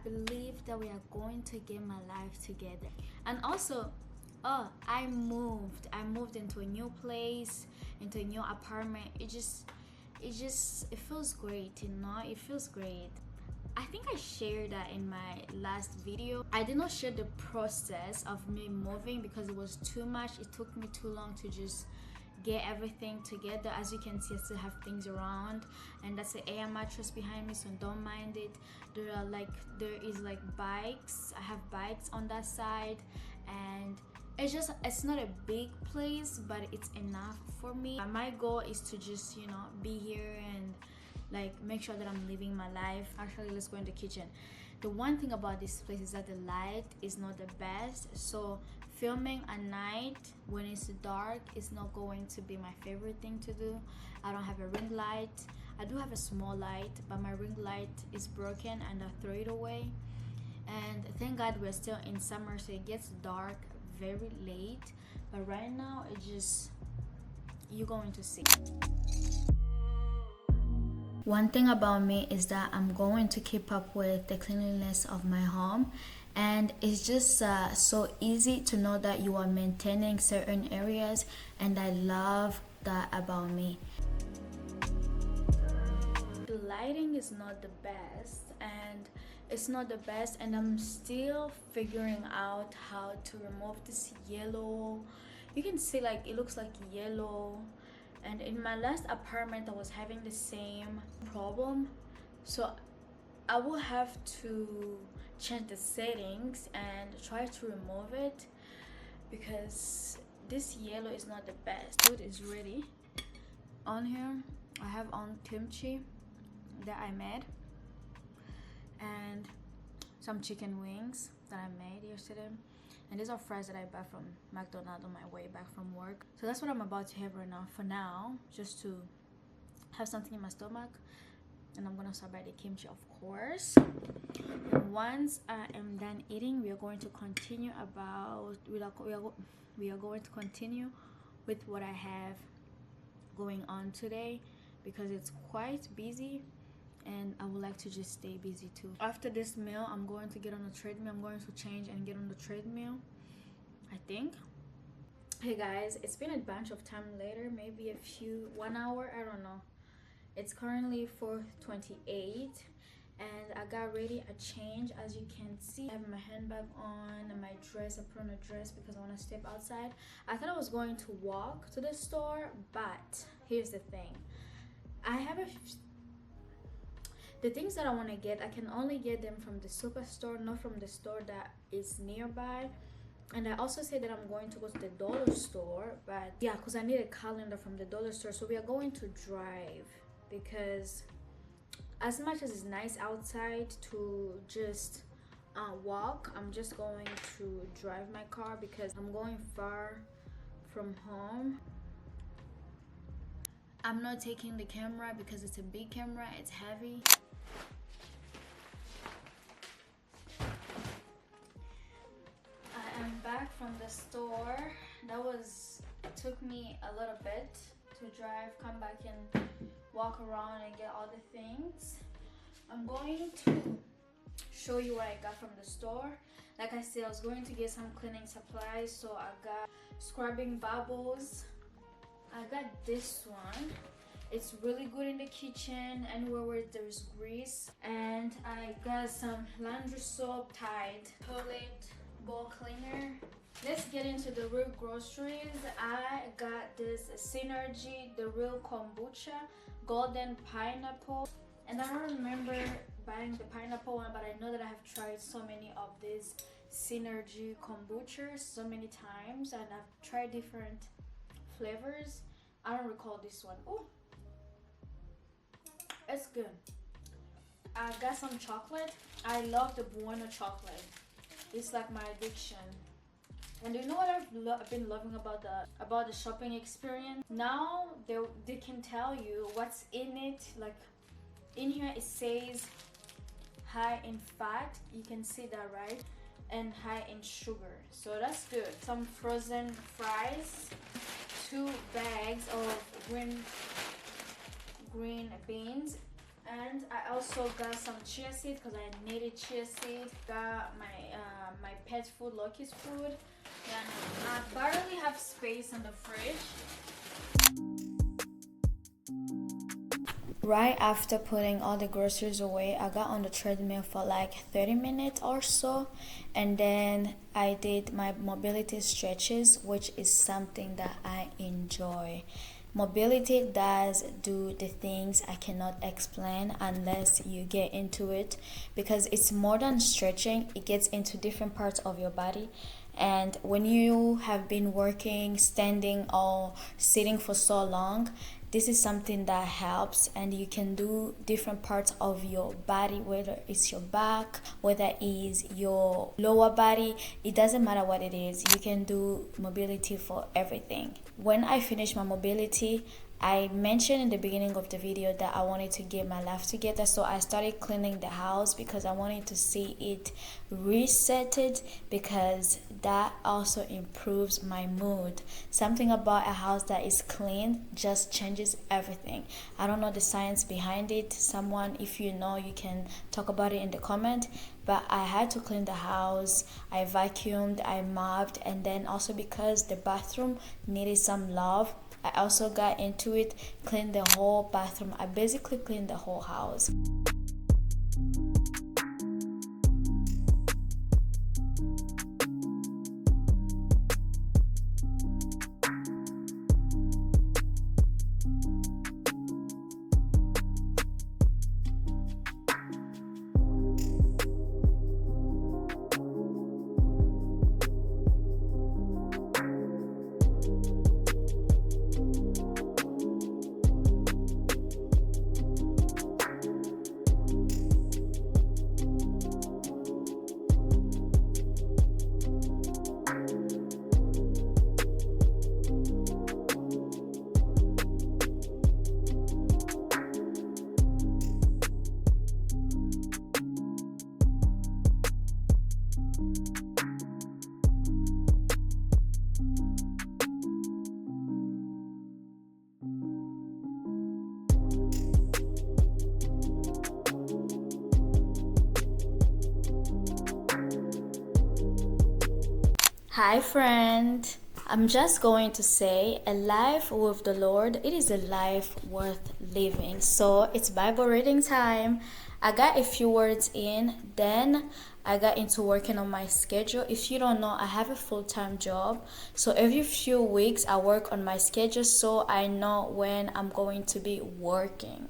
believe that we are going to get my life together. And also, oh, I moved into a new place, into a new apartment. It feels great, you know. It feels great. I think I shared that in my last video. I did not share the process of me moving because it was too much. It took me too long to just get everything together. As you can see, I still have things around, and that's the air mattress behind me, so don't mind it. There is like bikes. I have bikes on that side, and it's not a big place, but it's enough for me. My goal is to just, you know, be here and like make sure that I'm living my life. Actually, let's go in the kitchen. The one thing about this place is that the light is not the best, so filming at night when it's dark is not going to be my favorite thing to do. I don't have a ring light. I do have a small light, but my ring light is broken and I throw it away. And thank God we're still in summer, so it gets dark very late, but right now you're going to see. One thing about me is that I'm going to keep up with the cleanliness of my home, and it's just so easy to know that you are maintaining certain areas, and I love that about me. The lighting is not the best, and I'm still figuring out how to remove this yellow. You can see like it looks like yellow. And in my last apartment I was having the same problem, so I will have to change the settings and try to remove it because this yellow is not the best. Food is ready. On here I have on kimchi that I made and some chicken wings that I made yesterday. And these are fries that I bought from McDonald's on my way back from work. So that's what I'm about to have right now, for now, just to have something in my stomach. And I'm gonna start by the kimchi, of course. And once I am done eating, we are going to continue with what I have going on today, because it's quite busy and I would like to just stay busy too. After this meal, I'm going to get on the treadmill. I'm going to change and get on the treadmill, I think. Hey guys, it's been a bunch of time later, maybe 1 hour, I don't know. It's currently 4:28 and I got ready. I changed, as you can see. I have my handbag on and my dress. I put on a dress because I want to step outside. I thought I was going to walk to the store, but here's the thing. The things that I want to get, I can only get them from the superstore, not from the store that is nearby. And I also said that I'm going to go to the dollar store, but yeah, because I need a calendar from the dollar store. So we are going to drive, because as much as it's nice outside to just walk, I'm just going to drive my car because I'm going far from home. I'm not taking the camera because it's a big camera, it's heavy. I am back from the store. Took me a little bit to drive, come back and walk around and get all the things. I'm going to show you what I got from the store. Like I said, I was going to get some cleaning supplies, so I got scrubbing bubbles. I got this one. It's really good in the kitchen, anywhere where there's grease. And I got some laundry soap, Tide toilet bowl cleaner. Let's get into the real groceries. I got this Synergy, the real kombucha, golden pineapple. And I don't remember buying the pineapple one, but I know that I have tried so many of these Synergy kombuchas so many times, and I've tried different flavors. I don't recall this one. Oh, it's good. I got some chocolate. I love the Bueno chocolate. It's like my addiction. And you know what I've been loving about the shopping experience? Now they can tell you what's in it. Like in here it says high in fat. You can see that, right? And high in sugar. So that's good. Some frozen fries. 2 bags of green beans. And I also got some chia seed because I needed chia seed. Got my pet food, Lucky's food. Then I barely have space in the fridge. Right after putting all the groceries away, I got on the treadmill for like 30 minutes or so, and then I did my mobility stretches, which is something that I enjoy. Mobility does do the things I cannot explain unless you get into it, because it's more than stretching, it gets into different parts of your body. And when you have been working, standing, or sitting for so long, this is something that helps, and you can do different parts of your body, whether it's your back, whether it's your lower body. It doesn't matter what it is, you can do mobility for everything. When I finished my mobility, I mentioned in the beginning of the video that I wanted to get my life together, so I started cleaning the house because I wanted to see it resetted, because that also improves my mood. Something about a house that is clean just changes everything. I don't know the science behind it. Someone, if you know, you can talk about it in the comment. But I had to clean the house. I vacuumed, I mopped, and then also because the bathroom needed some love, I also got into it, cleaned the whole bathroom. I basically cleaned the whole house. Hi, friend. I'm just going to say a life with the Lord, it is a life worth living. So it's Bible reading time. I got a few words in, then I got into working on my schedule. If you don't know, I have a full-time job. So every few weeks I work on my schedule so I know when I'm going to be working.